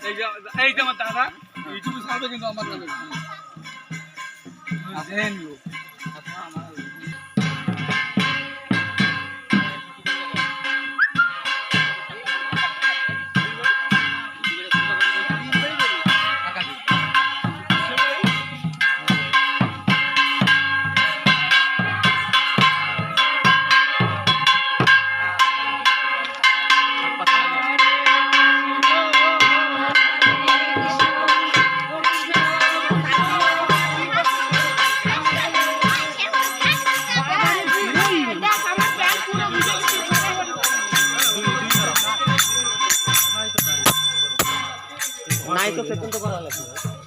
এই যে আমার দাদা ইউটিউবে ছাড়বে কিন্তু আমার নামে দেন গো নাই তো সেকেন্ড করা লাগবে